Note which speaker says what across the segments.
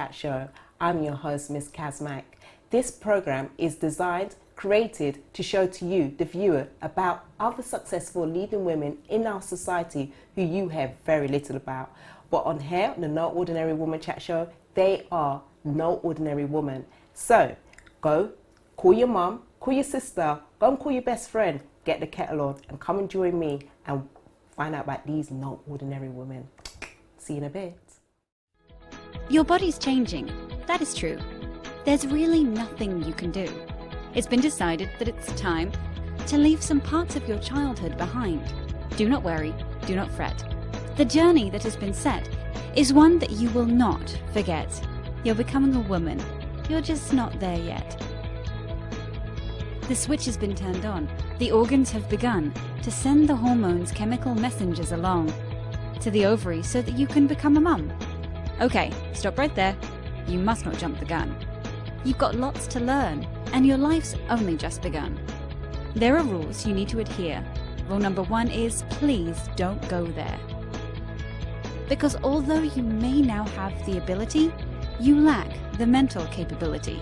Speaker 1: Chat Show. I'm your host, Miss Kazmak. This program is designed, created to show to you, the viewer, about other successful leading women in our society who you have very little about. But on here, the No Ordinary Woman Chat Show, they are no ordinary woman. So go, call your mum, call your sister, go and call your best friend, get the kettle on and come and join me and find out about these no ordinary women. See you in a bit.
Speaker 2: Your body's changing. That is true. There's really nothing you can do. It's been decided that it's time to leave some parts of your childhood behind. Do not worry, do not fret. The journey that has been set is one that you will not forget. You're becoming a woman. You're just not there yet. The switch has been turned on. The organs have begun to send the hormones' chemical messengers along to the ovary so that you can become a mum. Okay, stop right there. You must not jump the gun. You've got lots to learn, and your life's only just begun. There are rules you need to adhere. Rule number 1 is please don't go there. Because although you may now have the ability, you lack the mental capability.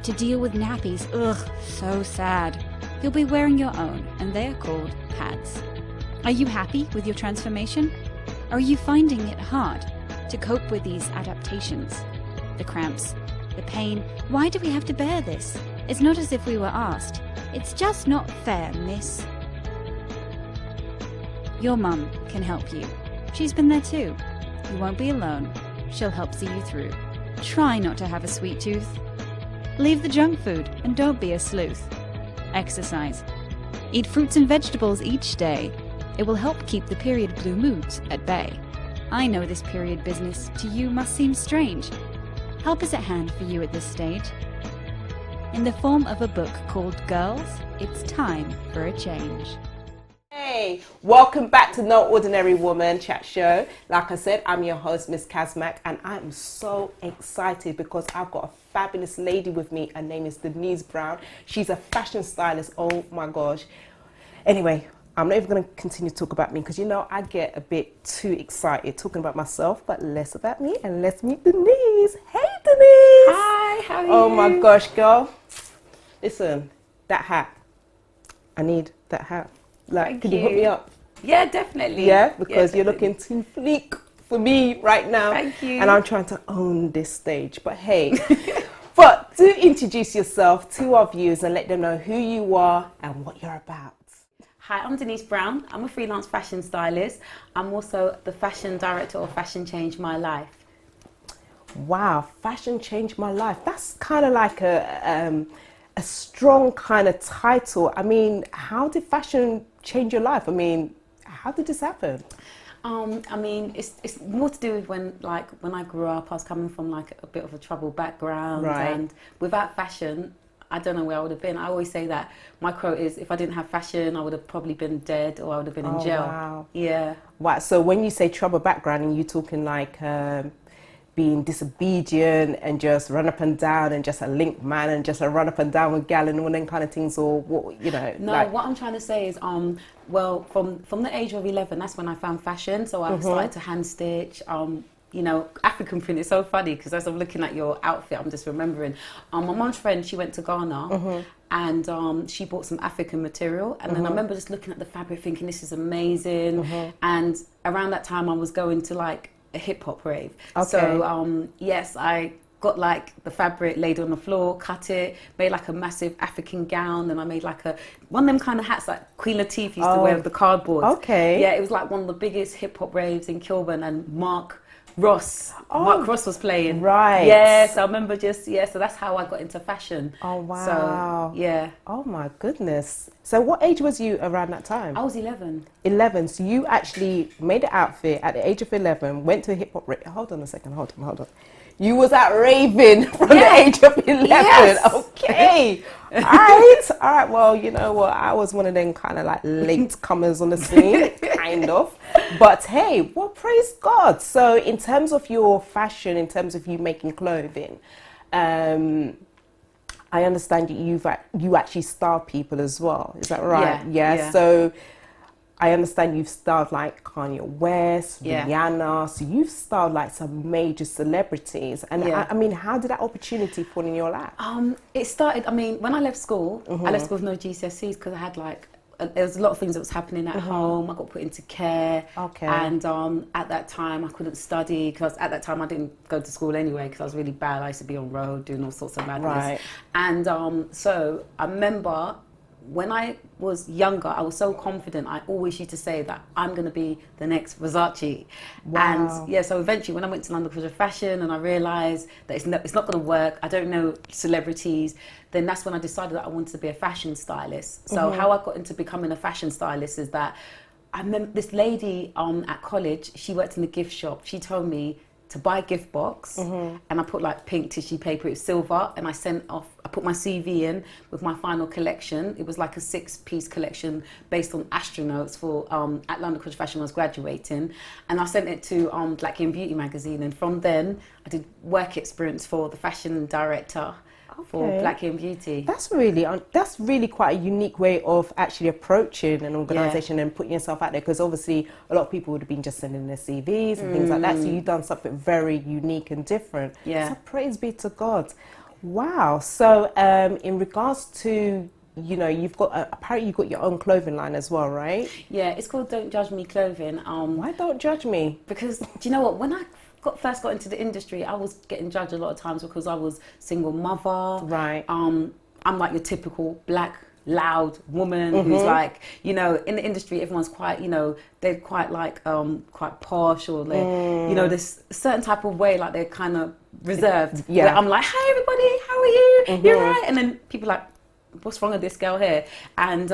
Speaker 2: To deal with nappies, ugh, so sad. You'll be wearing your own, and they are called pads. Are you happy with your transformation? Or are you finding it hard to cope with these adaptations? The cramps, the pain, why do we have to bear this? It's not as if we were asked. It's just not fair, miss. Your mum can help you. She's been there too. You won't be alone. She'll help see you through. Try not to have a sweet tooth. Leave the junk food and don't be a sleuth. Exercise. Eat fruits and vegetables each day. It will help keep the period blue moods at bay. I know this period business to you must seem strange. Help is at hand for you at this stage. In the form of a book called Girls, It's Time for a Change.
Speaker 1: Hey, welcome back to No Ordinary Woman Chat Show. Like I said, I'm your host, Miss Kazmak, and I'm so excited because I've got a fabulous lady with me. Her name is Denise Brown. She's a fashion stylist. Oh my gosh. Anyway, I'm not even going to continue to talk about me because, you know, I get a bit too excited talking about myself, but less about me and let's meet Denise. Hey, Denise.
Speaker 3: Hi, how are you?
Speaker 1: Oh my gosh, girl. Listen, that hat. I need that hat. Like, can you hook me up?
Speaker 3: Yeah, definitely.
Speaker 1: Yeah, because
Speaker 3: yeah,
Speaker 1: you're looking too fleek for me right now.
Speaker 3: Thank you.
Speaker 1: And I'm trying to own this stage. But hey, but do introduce yourself to our viewers and let them know who you are and what you're about.
Speaker 3: Hi, I'm Denise Brown. I'm a freelance fashion stylist. I'm also the fashion director of Fashion Changed My Life.
Speaker 1: Wow, fashion changed my life. That's kind of like a strong kind of title. I mean, how did fashion change your life? I mean, how did this happen?
Speaker 3: I mean, it's more to do with when I grew up, I was coming from like a bit of a troubled background,
Speaker 1: right.
Speaker 3: And without fashion, I don't know where I would have been. I always say that my quote is, if I didn't have fashion, I would have probably been dead or I would have been in jail.
Speaker 1: Wow.
Speaker 3: Yeah.
Speaker 1: Wow. So when you say troubled background, and you're talking like being disobedient and just run up and down and just a link man and just a run up and down with gal and all them kind of things, or what, you know?
Speaker 3: No,
Speaker 1: like...
Speaker 3: what I'm trying to say is, well, from the age of 11, that's when I found fashion. So I started to hand stitch. You know, African print is so funny because as I'm looking at your outfit, I'm just remembering. My mum's friend, she went to Ghana and she bought some African material. And then I remember just looking at the fabric thinking, this is amazing. And around that time, I was going to like a hip hop rave.
Speaker 1: Okay.
Speaker 3: So, yes, I got like the fabric laid on the floor, cut it, made like a massive African gown. And I made like one of them kind of hats like Queen Latifah used to wear with the cardboard.
Speaker 1: Okay.
Speaker 3: Yeah, it was like one of the biggest hip hop raves in Kilburn, and Mark Ross was playing.
Speaker 1: Right.
Speaker 3: Yes, I remember so that's how I got into fashion.
Speaker 1: Oh, wow.
Speaker 3: So, yeah.
Speaker 1: Oh, my goodness. So what age was you around that time?
Speaker 3: I was 11.
Speaker 1: 11. So you actually made an outfit at the age of 11, went to a hip hop... Hold on a second. Hold on. You was at raving from the age of 11.
Speaker 3: Yes.
Speaker 1: Okay. All right. Well, you know what? I was one of them kind of like late comers on the scene, kind of. But hey, well, praise God. So in terms of your fashion, in terms of you making clothing, I understand you actually style people as well. Is that right?
Speaker 3: Yeah.
Speaker 1: So I understand you've styled like Kanye West,
Speaker 3: Yeah.
Speaker 1: Rihanna, so you've styled like some major celebrities. And
Speaker 3: Yeah.
Speaker 1: I mean, how did that opportunity fall in your lap?
Speaker 3: It started, I mean, when I left school,
Speaker 1: Mm-hmm.
Speaker 3: I left school with no GCSEs because I had like, there was a lot of things that was happening at home. I got put into care.
Speaker 1: Mm-hmm. Okay.
Speaker 3: And at that time, I couldn't study because at that time I didn't go to school anyway because I was really bad. I used to be on road doing all sorts of madness.
Speaker 1: Right.
Speaker 3: And so I remember when I was younger, I was so confident. I always used to say that I'm going to be the next Versace.
Speaker 1: Wow.
Speaker 3: And yeah, so eventually when I went to London College of Fashion and I realised that it's not going to work, I don't know celebrities, then that's when I decided that I wanted to be a fashion stylist. So how I got into becoming a fashion stylist is that I remember this lady at college, she worked in the gift shop. She told me to buy a gift box, and I put like pink tissue paper, it's silver, and I put my CV in with my final collection. It was like a 6-piece collection based on astronauts for at London College of Fashion when I was graduating, and I sent it to Black and Beauty magazine, and from then I did work experience for the fashion director for Black and Beauty.
Speaker 1: That's really quite a unique way of actually approaching an organisation and putting yourself out there, because obviously a lot of people would have been just sending their CVs and things like that, so you've done something very unique and different.
Speaker 3: Yeah.
Speaker 1: So praise be to God. Wow. So in regards to, you know, apparently you've got your own clothing line as well, right?
Speaker 3: Yeah, it's called Don't Judge Me Clothing.
Speaker 1: Why don't judge me?
Speaker 3: Because, do you know what, when I first got into the industry, I was getting judged a lot of times because I was single mother.
Speaker 1: Right.
Speaker 3: I'm like your typical black, loud woman who's like, you know, in the industry, everyone's quite, you know, they're quite like, quite posh, or they're, you know, this certain type of way, like they're kind of reserved.
Speaker 1: Yeah.
Speaker 3: Where I'm like, hi everybody, how are you? You're right. And then people like, what's wrong with this girl here? And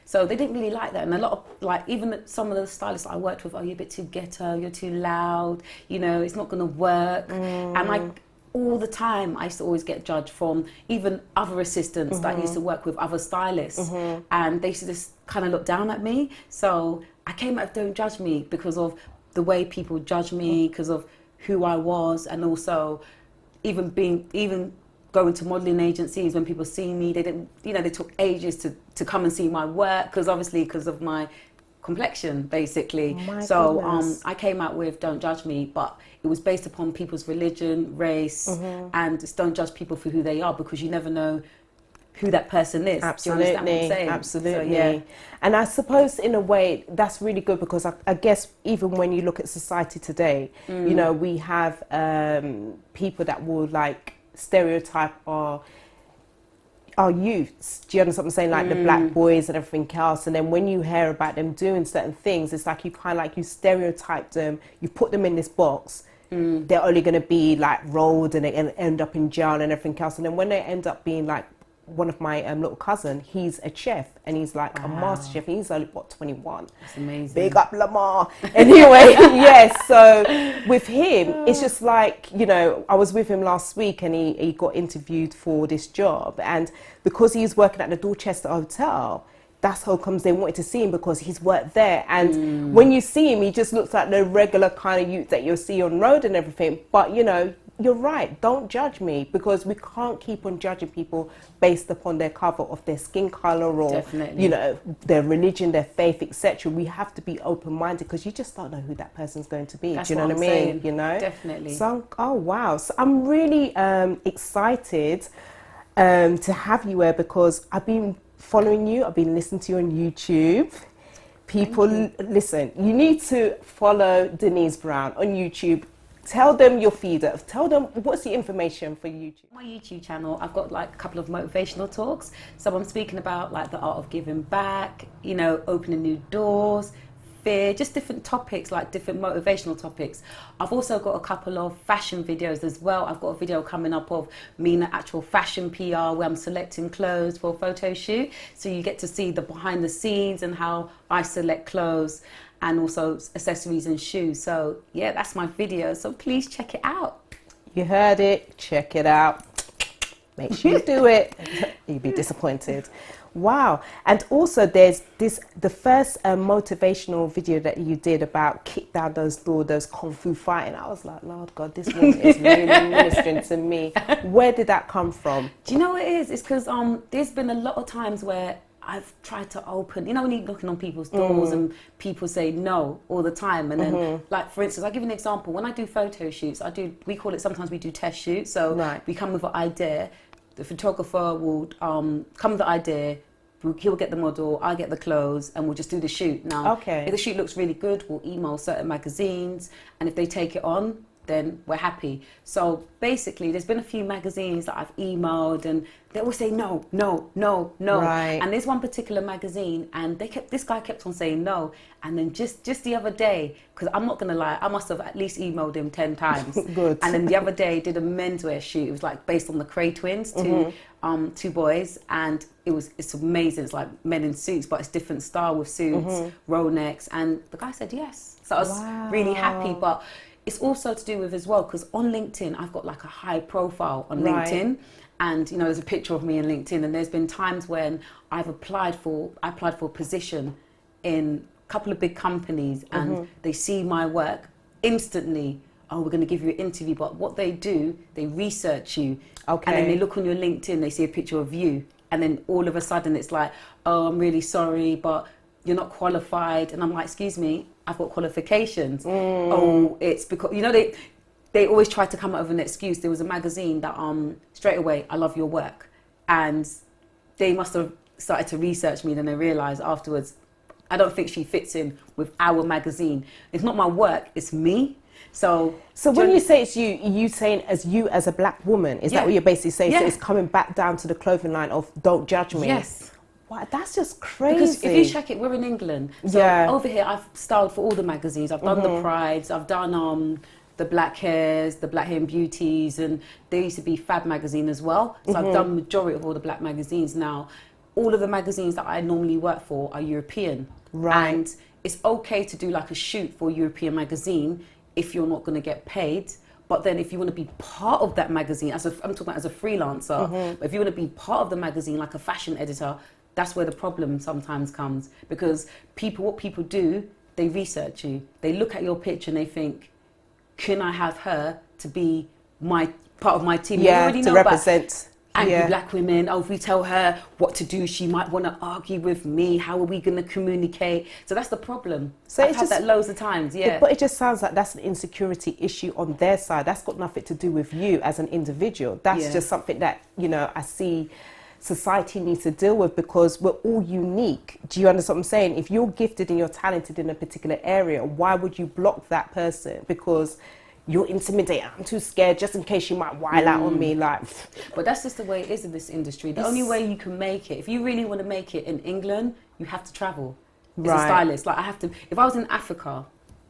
Speaker 3: so they didn't really like that. And a lot of, like, even some of the stylists I worked with, oh, you're a bit too ghetto, you're too loud, you know, it's not going to work. And all the time, I used to always get judged from even other assistants that used to work with other stylists. And they used to just kind of look down at me. So I came out of Don't Judge Me because of the way people judge me, because of who I was, and also even going to modelling agencies, when people see me, they didn't, you know, they took ages to come and see my work, because of my complexion, basically.
Speaker 1: Goodness.
Speaker 3: I came out with Don't Judge Me, but it was based upon people's religion, race, and just don't judge people for who they are, because you never know who that person is.
Speaker 1: Absolutely.
Speaker 3: Do you understand what I'm saying?
Speaker 1: Absolutely.
Speaker 3: So, yeah.
Speaker 1: And I suppose in a way that's really good, because I guess even when you look at society today, you know, we have people that will like stereotype our youths. Do you understand what I'm saying? Like the black boys and everything else. And then when you hear about them doing certain things, it's like you kind of like, you stereotype them, you put them in this box. They're only going to be like rolled and end up in jail and everything else. And then when they end up being like, one of my little cousin, he's a chef, and he's like a master chef, and he's only 21.
Speaker 3: That's amazing.
Speaker 1: Big up Lamar. Anyway, yes. So with him, it's just like, you know, I was with him last week, and he got interviewed for this job, and because he's working at the Dorchester Hotel, that's how comes they wanted to see him, because he's worked there. And when you see him, he just looks like the regular kind of youth that you'll see on road and everything. But you know, you're right, don't judge me, because we can't keep on judging people based upon their cover of their skin color, or you know, their religion, their faith, etc. We have to be open-minded, because you just don't know who that person's going to be.
Speaker 3: That's
Speaker 1: do you know what I mean?
Speaker 3: saying.
Speaker 1: You know,
Speaker 3: Definitely.
Speaker 1: So oh wow, so I'm really excited to have you here, because I've been following you, I've been listening to you on YouTube. People, listen, you need to follow Denise Brown on YouTube. Tell them your feeder. Tell them what's the information for YouTube.
Speaker 3: My YouTube channel, I've got like a couple of motivational talks. So I'm speaking about like the art of giving back, you know, opening new doors, fear, just different topics, like different motivational topics. I've also got a couple of fashion videos as well. I've got a video coming up of me in actual fashion PR, where I'm selecting clothes for a photo shoot. So you get to see the behind the scenes and how I select clothes, and also accessories and shoes. So yeah, that's my video, so please check it out.
Speaker 1: You heard it, check it out. Make sure you do it. You'll be disappointed. Wow. And also there's the first motivational video that you did about kick down those doors, those kung fu fighting. I was like, Lord God, this woman is really ministering to me. Where did that come from?
Speaker 3: Do you know what it is? It's because there's been a lot of times where I've tried to open, you know, when you're knocking on people's doors and people say no all the time. And then, like, for instance, I'll give you an example. When I do photo shoots, sometimes we do test shoots. So we come with an idea. The photographer will come with the idea. He'll get the model, I get the clothes, and we'll just do the shoot. Now, if the shoot looks really good, we'll email certain magazines. And if they take it on, then we're happy. So basically, there's been a few magazines that I've emailed, and they always say no, no, no, no.
Speaker 1: Right.
Speaker 3: And there's one particular magazine, and this guy kept on saying no. And then just the other day, because I'm not gonna lie, I must have at least emailed him 10 times.
Speaker 1: Good.
Speaker 3: And then the other day, did a menswear shoot. It was like based on the Cray twins, two boys, and it's amazing. It's like men in suits, but it's different style with suits, roll necks, and the guy said yes. So I was really happy, but it's also to do with as well, because on LinkedIn, I've got like a high profile on LinkedIn. And, you know, there's a picture of me on LinkedIn. And there's been times when I applied for a position in a couple of big companies, and they see my work instantly. Oh, we're going to give you an interview. But what they do, they research you. And then they look on your LinkedIn, they see a picture of you. And then all of a sudden it's like, oh, I'm really sorry, but you're not qualified. And I'm like, excuse me, I've got qualifications. Oh, it's because, you know, they always try to come up with an excuse. There was a magazine that straight away, I love your work. And they must have started to research me, then they realised afterwards, I don't think she fits in with our magazine. It's not my work, it's me. So
Speaker 1: when you say it's you saying as a black woman, is that what you're basically saying? So it's coming back down to the clothing line of don't judge me.
Speaker 3: Yes.
Speaker 1: Wow, that's just crazy.
Speaker 3: Because if you check it, we're in England. So over here, I've styled for all the magazines. I've done the Prides, I've done the Black Hairs, the Black Hair and Beauties, and there used to be Fab magazine as well. So I've done the majority of all the black magazines now. All of the magazines that I normally work for are European.
Speaker 1: Right.
Speaker 3: And it's okay to do like a shoot for a European magazine if you're not going to get paid. But then if you want to be part of that magazine, I'm talking about as a freelancer, but if you want to be part of the magazine like a fashion editor, that's where the problem sometimes comes. Because what people do, they research you. They look at your picture and they think, can I have her to be part of my team?
Speaker 1: Yeah,
Speaker 3: you already know
Speaker 1: to represent
Speaker 3: angry black women. Oh, if we tell her what to do, she might want to argue with me. How are we going to communicate? So that's the problem. So I've had that loads of times,
Speaker 1: But it just sounds like that's an insecurity issue on their side. That's got nothing to do with you as an individual. That's just something that, you know, I see society needs to deal with, because we're all unique. Do you understand what I'm saying? If you're gifted and you're talented in a particular area, why would you block that person? Because you're intimidated. I'm too scared just in case you might while out on me. Like,
Speaker 3: but that's just the way it is in this industry. The only way you can make it, if you really want to make it in England, you have to travel. As a stylist, like I have to. If I was in Africa,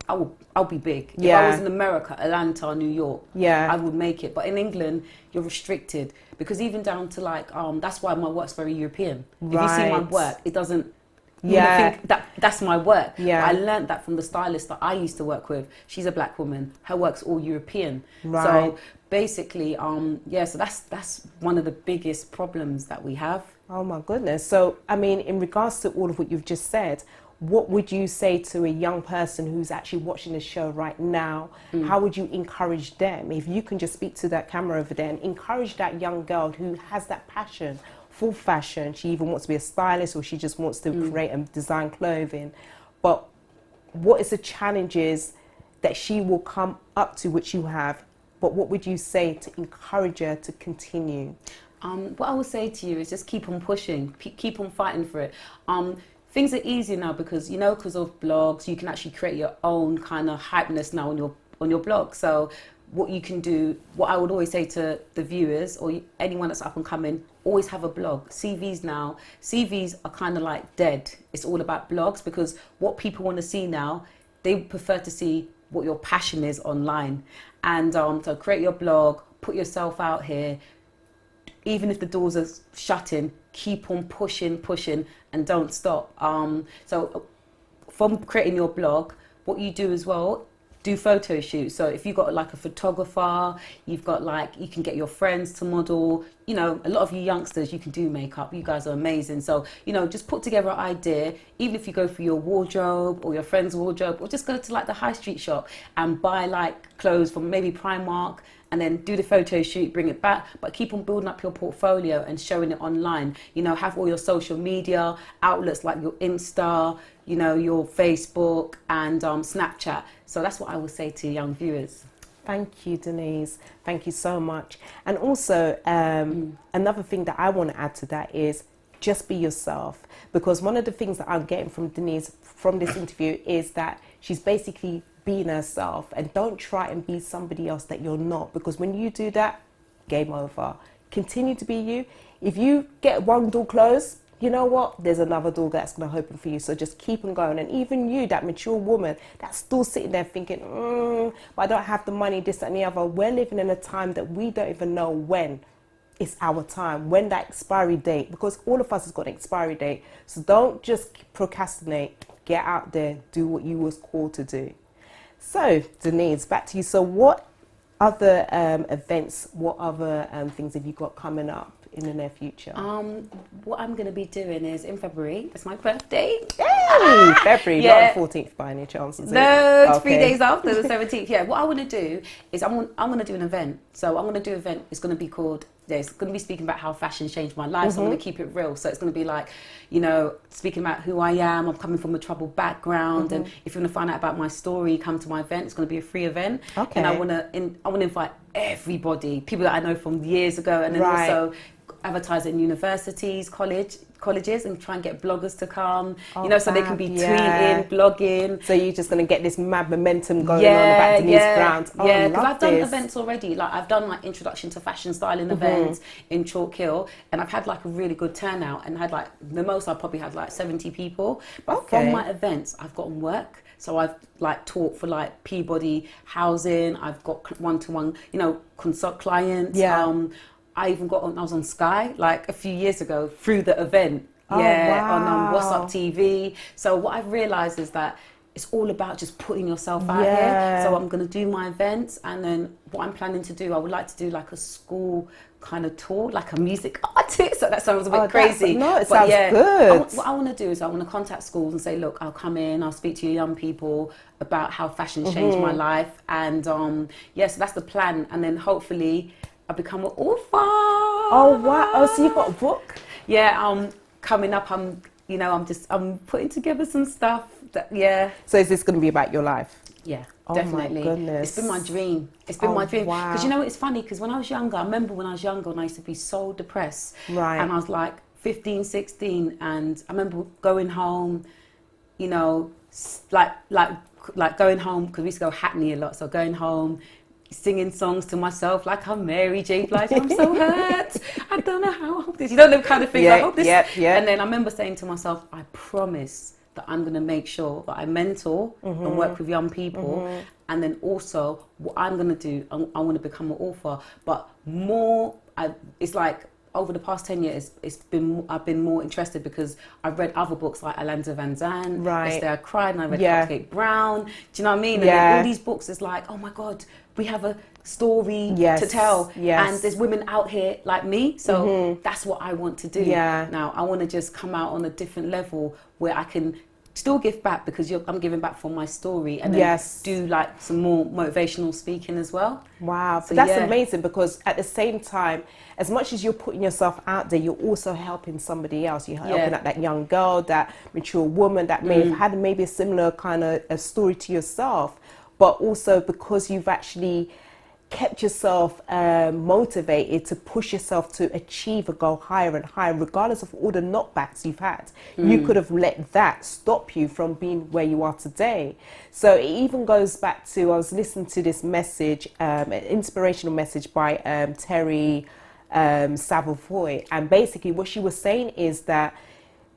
Speaker 3: I'll be big. If I was in America, Atlanta, New York, I would make it. But in England, you're restricted, because even down to like that's why my work's very European. If you see my work, it doesn't. You think that's my work. I learned that from the stylist that I used to work with. She's a black woman. Her work's all European. So basically, so that's one of the biggest problems that we have.
Speaker 1: Oh my goodness. So I mean, in regards to all of what you've just said, what would you say to a young person who's actually watching the show right now? How would you encourage them? If you can just speak to that camera over there and encourage that young girl who has that passion for fashion. She even wants to be a stylist, or she just wants to create and design clothing. But what is the challenges that she will come up to, which you have? But what would you say to encourage her to continue?
Speaker 3: What I would say to you is just keep on pushing, keep on fighting for it. Things are easier now because of blogs, you can actually create your own kind of hypeness now on your blog. So what you can do, what I would always say to the viewers or anyone that's up and coming, always have a blog. CVs are kind of like dead. It's all about blogs, because what people want to see now, they prefer to see what your passion is online. And so create your blog, put yourself out here. Even if the doors are shutting, keep on pushing and don't stop. So from creating your blog, what you do as well, do photo shoots. So if you've got like a photographer, you've got like, you can get your friends to model, you know, a lot of you youngsters, you can do makeup. You guys are amazing. So, you know, just put together an idea, even if you go through your wardrobe or your friend's wardrobe, or just go to like the high street shop and buy like clothes from maybe Primark, and then do the photo shoot, bring it back, but keep on building up your portfolio and showing it online. You know, have all your social media outlets like your Insta, you know, your Facebook and Snapchat. So that's what I would say to young viewers.
Speaker 1: Thank you, Denise. Thank you so much. And also, another thing that I want to add to that is just be yourself. Because one of the things that I'm getting from Denise from this interview is that she's basically being herself, and don't try and be somebody else that you're not, because when you do that, game over. Continue to be you. If you get one door closed, you know what, there's another door that's going to open for you. So just keep on going. And even you, that mature woman that's still sitting there thinking, but I don't have the money, this and the other. We're living in a time that we don't even know when it's our time, when that expiry date, because all of us has got an expiry date. So don't just procrastinate. Get out there, do what you was called to do. So, Denise, back to you. So what other events, what other things have you got coming up in the near future?
Speaker 3: What I'm going to be doing is in February, it's my birthday.
Speaker 1: Hey, February,
Speaker 3: Yeah.
Speaker 1: not the 14th by any chance, is it?
Speaker 3: No, it's
Speaker 1: Okay.
Speaker 3: 3 days after the 17th. Yeah, what I want to do is I'm going to do an event. So I'm going to do an event. It's going to be called, it's going to be speaking about how fashion changed my life. So I'm going to keep it real. So it's going to be like, you know, speaking about who I am. I'm coming from a troubled background. And if you want to find out about my story, come to my event. It's going to be a free event.
Speaker 1: Okay.
Speaker 3: And I want to invite everybody, people that I know from years ago. And then
Speaker 1: Right.
Speaker 3: also advertise in universities, colleges, and try and get bloggers to come, you know, so they can be
Speaker 1: fab, yeah.
Speaker 3: tweeting, blogging.
Speaker 1: So you're just going to get this mad momentum going on about Denise Brown. Oh,
Speaker 3: yeah, because I've done
Speaker 1: this.
Speaker 3: events already. Like I've done like introduction to fashion styling events in Chalk Hill, and I've had like a really good turnout, and had like the most I probably had like 70 people. But
Speaker 1: Okay.
Speaker 3: from my events, I've gotten work. So I've like taught for like Peabody Housing. I've got one-to-one, you know, consult clients.
Speaker 1: Yeah.
Speaker 3: I even got on, I was on Sky like a few years ago through the event.
Speaker 1: Oh,
Speaker 3: On
Speaker 1: wow.
Speaker 3: What's Up TV. So what I've realised is that it's all about just putting yourself out
Speaker 1: Yeah.
Speaker 3: here. So I'm going to do my events, and then what I'm planning to do, I would like to do like a school kind of tour, like a music artist. So that sounds a bit crazy.
Speaker 1: No, it
Speaker 3: But
Speaker 1: sounds good.
Speaker 3: What I want to do is I want to contact schools and say, look, I'll come in, I'll speak to you young people about how fashion's changed my life. And so that's the plan. And then hopefully I become an author.
Speaker 1: Oh, wow. Oh, so you've got a book?
Speaker 3: Yeah, coming up, I'm putting together some stuff that,
Speaker 1: So is this going to be about your life?
Speaker 3: Yeah,
Speaker 1: Oh,
Speaker 3: definitely.
Speaker 1: my goodness.
Speaker 3: It's been my dream. It's been my dream.
Speaker 1: Wow.
Speaker 3: Because you know, it's funny, because when I was younger, I remember when I was younger and I used to be so depressed.
Speaker 1: Right.
Speaker 3: And I was like 15, 16, and I remember going home, you know, like going home, because we used to go Hackney a lot, so going home, singing songs to myself like I'm Mary J. Blige. I'm so hurt. I don't know how I hope this. You know, them kind of things.
Speaker 1: Yeah,
Speaker 3: I hope this.
Speaker 1: yeah.
Speaker 3: And then I remember saying to myself, I promise that I'm going to make sure that I mentor and work with young people. And then also what I'm going to do, I want to become an author. But it's like over the past 10 years, I've been more interested because I've read other books like Alanda Van Zandt,
Speaker 1: Right.
Speaker 3: Yesterday I Cried, and I read
Speaker 1: Yeah.
Speaker 3: Cupcake Brown. Do you know what I mean? And
Speaker 1: Yeah.
Speaker 3: then all these books is like, oh my God, we have a story
Speaker 1: Yes,
Speaker 3: to tell.
Speaker 1: yes.
Speaker 3: And there's women out here like me. So that's what I want to do.
Speaker 1: Yeah.
Speaker 3: Now, I want to just come out on a different level where I can still give back, because I'm giving back from my story, and then
Speaker 1: Yes.
Speaker 3: do like some more motivational speaking as well.
Speaker 1: Wow,
Speaker 3: So,
Speaker 1: but that's
Speaker 3: yeah.
Speaker 1: amazing, because at the same time, as much as you're putting yourself out there, you're also helping somebody else. You're helping out that young girl, that mature woman that may have had maybe a similar kind of a story to yourself, but also because you've actually kept yourself motivated to push yourself to achieve a goal higher and higher, regardless of all the knockbacks you've had. You could have let that stop you from being where you are today. So it even goes back to, I was listening to this message, an inspirational message by Terry Savoy, and basically what she was saying is that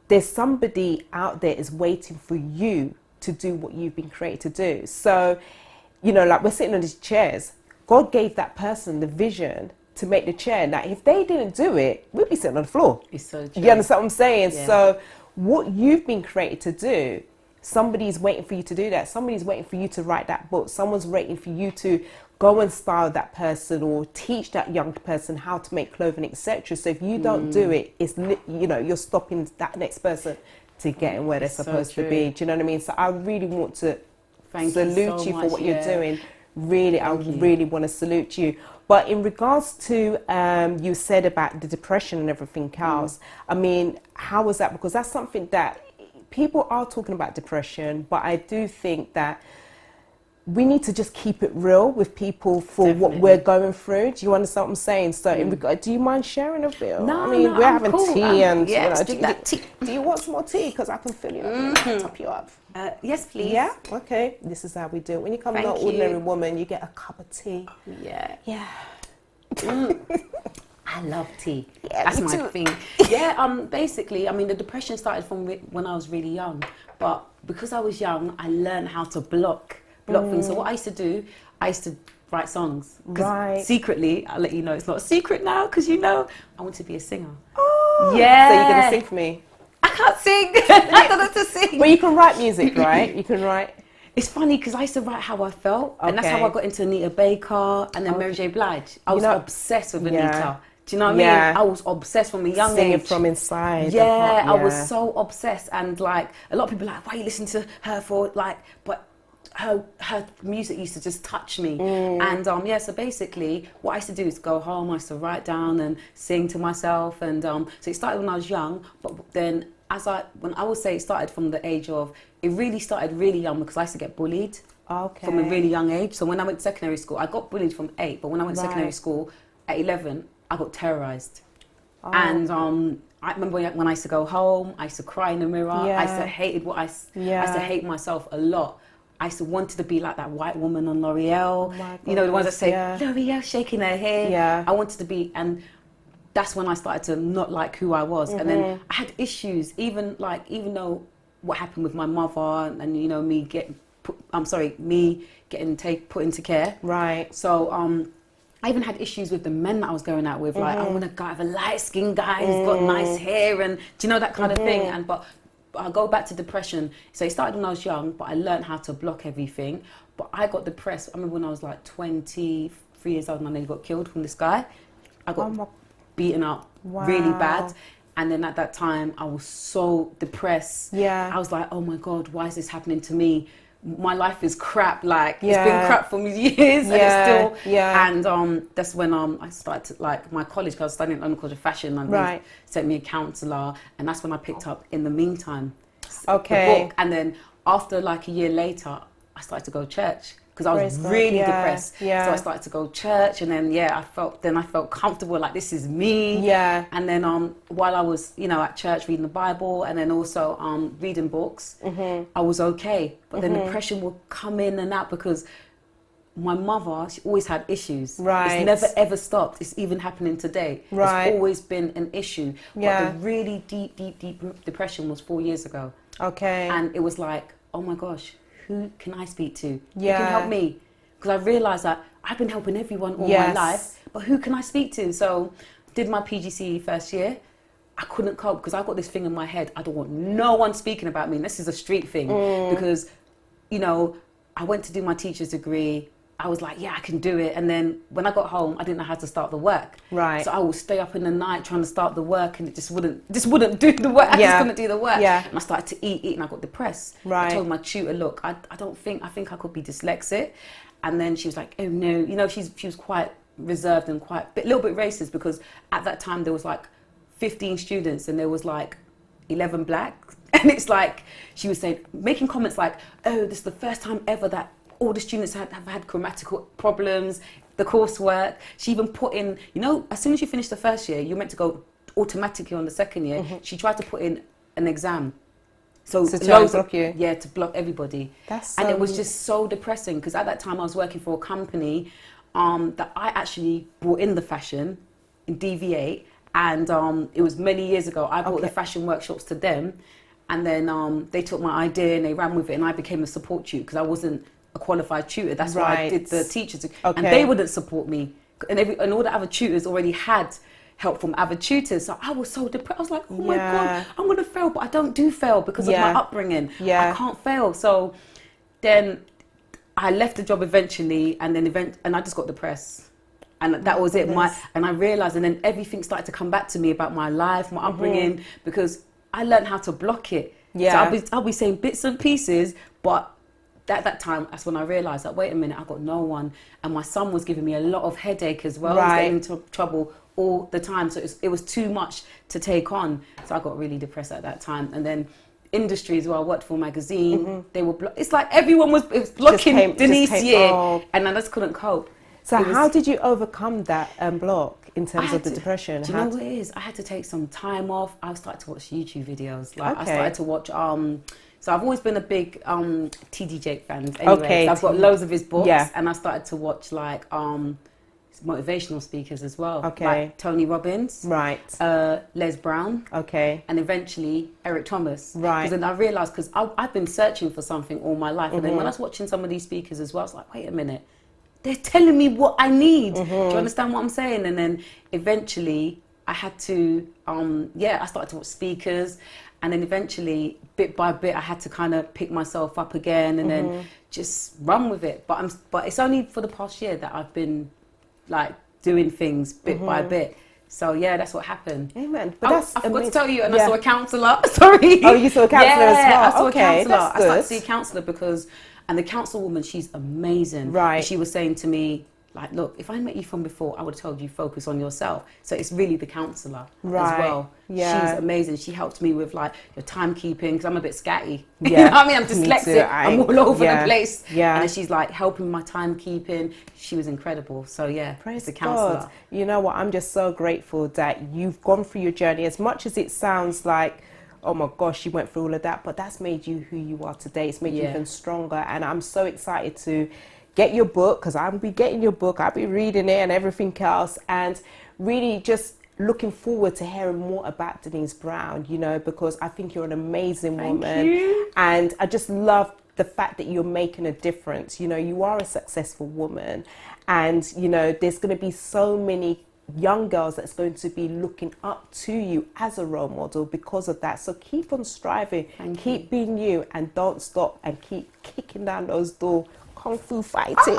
Speaker 1: there's somebody out there is waiting for you to do what you've been created to do. So, you know, like we're sitting on these chairs, God gave that person the vision to make the chair. Now, if they didn't do it, we'd be sitting on the floor.
Speaker 3: It's so true.
Speaker 1: You understand what I'm saying?
Speaker 3: Yeah.
Speaker 1: So what you've been created to do, somebody's waiting for you to do that. Somebody's waiting for you to write that book. Someone's waiting for you to go and style that person or teach that young person how to make clothing, etc. So if you don't do it, it's you're stopping that next person to getting where they're supposed to be. Do you know what I mean? So I really want to salute you for what you're doing. Really, I really want to salute you. But in regards to you said about the depression and everything else, I mean, how was that? Because that's something that people are talking about, depression, but I do think that we need to just keep it real with people for what we're going through. Do you understand what I'm saying? So, do you mind sharing a bit?
Speaker 3: No,
Speaker 1: I mean, we're having tea, and
Speaker 3: tea.
Speaker 1: Do you want some more tea? Because I can fill you up, top you up.
Speaker 3: Yes, please.
Speaker 1: Yeah. Okay. This is how we do it. When you come to an ordinary woman, you get a cup of tea.
Speaker 3: Yeah.
Speaker 1: Yeah.
Speaker 3: I love tea.
Speaker 1: Yeah,
Speaker 3: that's
Speaker 1: me
Speaker 3: my
Speaker 1: too.
Speaker 3: thing. Yeah. Basically, I mean, the depression started from when I was really young, but because I was young, I learned how to block things. So what I used to do, I used to write songs.
Speaker 1: Right.
Speaker 3: Secretly, I'll let you know, it's not a secret now, because I want to be a singer.
Speaker 1: Oh.
Speaker 3: Yeah.
Speaker 1: So you're gonna sing for me?
Speaker 3: I can't sing. I don't know to sing.
Speaker 1: Well, you can write music, right? You can write.
Speaker 3: It's funny because I used to write how I felt, and that's how I got into Anita Baker and then Mary J. Blige. I was obsessed with Anita. Do you know what I mean? I was obsessed from a young
Speaker 1: Singing
Speaker 3: age.
Speaker 1: from inside.
Speaker 3: Yeah, I was so obsessed, and like a lot of people are like, why you listen to her for? Like, but her music used to just touch me. And so basically what I used to do is go home, I used to write down and sing to myself, and so it started when I was young, but then when I would say it started from the age of, it really started really young because I used to get bullied from a really young age. So when I went to secondary school, I got bullied from 8, but when I went to secondary school at 11, I got terrorised. And I remember when I used to go home, I used to cry in the mirror. I used to hated I used to hate myself a lot. I used to want to be like that white woman on L'Oreal. The ones that say, L'Oreal shaking her hair. I wanted to be, and that's when I started to not like who I was. And then I had issues, even though what happened with my mother and me getting put into care. Right. So I even had issues with the men that I was going out with. Like, I want a guy, a light-skinned guy who's got nice hair, and do you know that kind of thing? But I'll go back to depression. So it started when I was young, but I learned how to block everything. But I got depressed. I remember when I was like 23 years old and I nearly got killed from this guy. I got beaten up really bad. And then at that time, I was so depressed. Yeah. I was like, oh my God, why is this happening to me? My life is crap. Like, it's been crap for me years, and it's still. Yeah. And that's when I started to, like, my college, because I was studying at London College of Fashion, and they sent me a counsellor, and that's when I picked up In the Meantime, the book. And then after like a year later, I started to go to church because I was really depressed. Yeah. So I started to go to church, and then I felt comfortable, like this is me. Yeah. And then while I was at church reading the Bible, and then also reading books, I was okay. But then depression would come in and out because my mother, she always had issues. Right. It's never ever stopped. It's even happening today. Right. It's always been an issue. Yeah. But the really deep depression was 4 years ago. Okay. And it was like, oh my gosh, who can I speak to? Yeah. Who can help me? Because I realised that I've been helping everyone all my life, but who can I speak to? So did my PGCE first year. I couldn't cope because I got this thing in my head. I don't want no one speaking about me. And this is a street thing because, I went to do my teacher's degree. I was like, yeah, I can do it. And then when I got home, I didn't know how to start the work. Right. So I would stay up in the night trying to start the work, and it just wouldn't do the work. I just couldn't do the work. Yeah. And I started to eat, and I got depressed. Right. I told my tutor, look, I think I could be dyslexic. And then she was like, oh no, she was quite reserved and a little bit racist, because at that time there was like 15 students and there was like 11 black. And it's like, she was saying, making comments like, oh, this is the first time ever that all the students have had grammatical problems, the coursework. She even put in, as soon as you finish the first year, you're meant to go automatically on the second year. She tried to put in an exam. So to block you? Yeah, to block everybody. And it was just so depressing, because at that time I was working for a company that I actually brought in the fashion in DV8. And it was many years ago. I brought the fashion workshops to them. And then they took my idea and they ran with it, and I became a support tutor because I wasn't a qualified tutor. That's why I did the teachers. And they wouldn't support me. And all the other tutors already had help from other tutors. So I was so depressed. I was like, oh my
Speaker 1: Yeah.
Speaker 3: God, I'm going to fail. But I don't do fail because of my upbringing.
Speaker 1: Yeah.
Speaker 3: I can't fail. So then I left the job eventually, and I just got depressed. And that was it. And I realized, and then everything started to come back to me about my life, my upbringing, because I learned how to block it.
Speaker 1: Yeah.
Speaker 3: So I'll be saying bits and pieces, but at that time, that's when I realized that, wait a minute, I got no one. And my son was giving me a lot of headache as well. He was getting into trouble all the time. So it was too much to take on. So I got really depressed at that time. And then industry as well, I worked for a magazine. They were, it's like everyone was blocking Denise and I just couldn't cope.
Speaker 1: So how did you overcome that block in terms of the depression?
Speaker 3: Do you know what it is? I had to take some time off. I started to watch YouTube videos. Like I started to watch, so I've always been a big T.D. Jake fan anyway. So I've got loads of his books, and I started to watch like motivational speakers as well. Like Tony Robbins. Les Brown. And eventually Eric Thomas. Because then I realised, because I've been searching for something all my life, and then when I was watching some of these speakers as well, I was like, wait a minute. They're telling me what I need. Do you understand what I'm saying? And then eventually I had to, I started to watch speakers, and then eventually, bit by bit, I had to kind of pick myself up again and then just run with it. But it's only for the past year that I've been like doing things bit by bit. So yeah, that's what happened.
Speaker 1: Amen. But I
Speaker 3: forgot to tell you, and I saw a counsellor. Sorry.
Speaker 1: Oh, you saw a counsellor as well?
Speaker 3: I saw a counsellor.
Speaker 1: That's good.
Speaker 3: I started to see a counsellor because, and the councilwoman, she's amazing. And she was saying to me, like, look, if I met you from before, I would have told you focus on yourself. So it's really the counsellor as well. She's amazing. She helped me with like your timekeeping, because I'm a bit scatty. You know what I mean? I'm dyslexic. I'm all over the place. And then she's like helping my timekeeping. She was incredible. So yeah,
Speaker 1: praise
Speaker 3: the counsellor.
Speaker 1: God. You know what? I'm just so grateful that you've gone through your journey. As much as it sounds like, oh my gosh, you went through all of that, but that's made you who you are today. It's made you even stronger. And I'm so excited to get your book, because I'll be getting your book, I'll be reading it and everything else, and really just looking forward to hearing more about Denise Brown, you know, because I think you're an amazing woman.
Speaker 3: Thank you.
Speaker 1: And I just love the fact that you're making a difference. You know, you are a successful woman, and you know, there's going to be so many young girls that's going to be looking up to you as a role model because of that. So keep on striving, keep being you, and don't stop, and keep kicking down those doors, kung fu fighting. So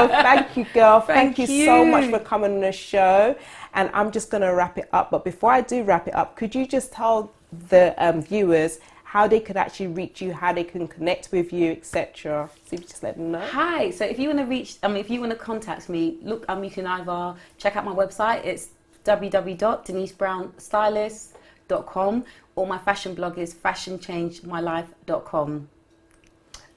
Speaker 1: thank you, girl. Thank you so much for coming on the show. And I'm just going to wrap it up. But before I do wrap it up, could you just tell the viewers how they could actually reach you, how they can connect with you, etc. So you just let them know.
Speaker 3: Hi. So if you want to reach, if you want to contact me, look, you can either check out my website. It's www.denisebrownstylist.com, or my fashion blog is fashionchangemylife.com.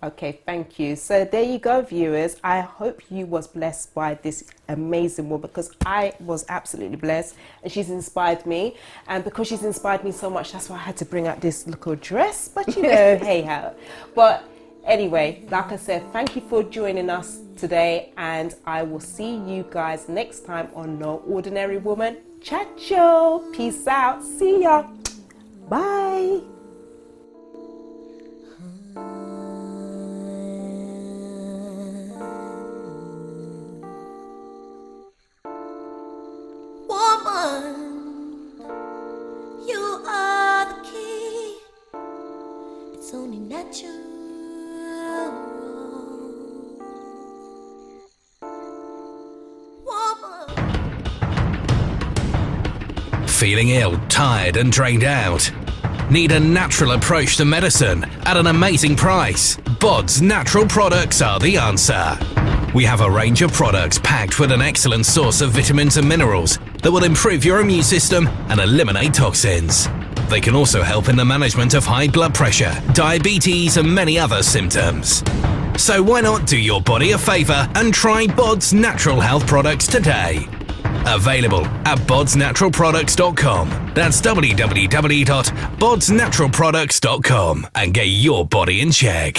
Speaker 1: Okay, thank you. So there you go, viewers. I hope you was blessed by this amazing woman, because I was absolutely blessed, and she's inspired me. And because she's inspired me so much, that's why I had to bring out this little dress. But you know, hey how. But anyway, like I said, thank you for joining us today, and I will see you guys next time on No Ordinary Woman Chat Show. Peace out. See ya. Bye.
Speaker 4: You are the key. It's only natural. Woman.
Speaker 5: Feeling ill, tired and drained out? Need a natural approach to medicine at an amazing price? Bod's Natural Products are the answer. We have a range of products packed with an excellent source of vitamins and minerals that will improve your immune system and eliminate toxins. They can also help in the management of high blood pressure, diabetes and many other symptoms. So why not do your body a favour and try Bod's Natural Health Products today? Available at bodsnaturalproducts.com. That's www.bodsnaturalproducts.com, and get your body in check.